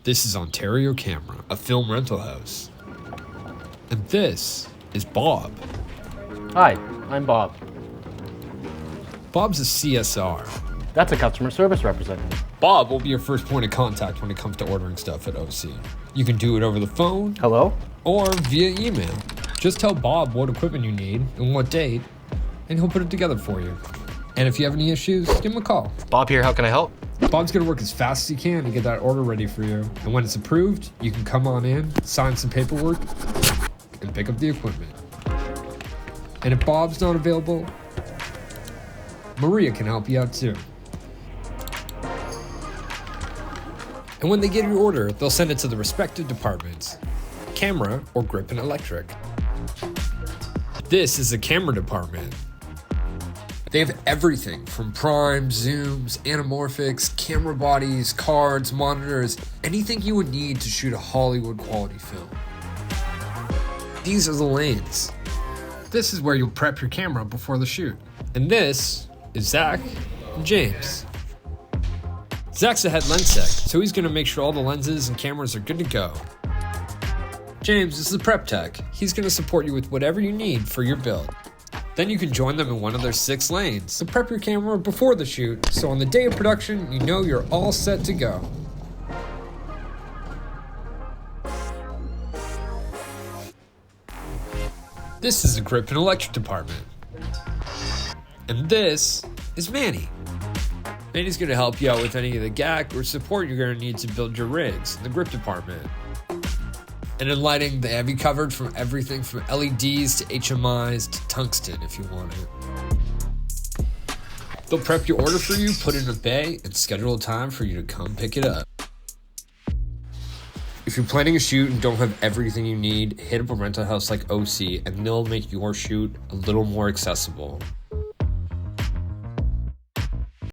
This is Ontario Camera, a film rental house. And this is Bob. Hi, I'm Bob. Bob's a CSR. That's a customer service representative. Bob will be your first point of contact when it comes to ordering stuff at OC. You can do it over the phone. Hello? Or via email. Just tell Bob what equipment you need and what date, and he'll put it together for you. And if you have any issues, give him a call. Bob here, how can I help? Bob's gonna work as fast as he can to get that order ready for you. And when it's approved, you can come on in, sign some paperwork, and pick up the equipment. And if Bob's not available, Maria can help you out too. And when they get your order, they'll send it to the respective departments, camera or grip and electric. This is the camera department. They have everything from primes, zooms, anamorphics, camera bodies, cards, monitors, anything you would need to shoot a Hollywood quality film. These are the lanes. This is where you'll prep your camera before the shoot. And this is Zach and James. Zach's a head lens tech, so he's gonna make sure all the lenses and cameras are good to go. James is the prep tech. He's gonna support you with whatever you need for your build. Then you can join them in one of their 6 lanes to prep your camera before the shoot, so on the day of production, you know you're all set to go. This is the grip and electric department. And this is Manny. Manny's going to help you out with any of the GAC or support you're going to need to build your rigs in the grip department. And in lighting, they have you covered from everything from LEDs to HMIs to tungsten if you want it. They'll prep your order for you, put it in a bay, and schedule a time for you to come pick it up. If you're planning a shoot and don't have everything you need, hit up a rental house like OC and they'll make your shoot a little more accessible.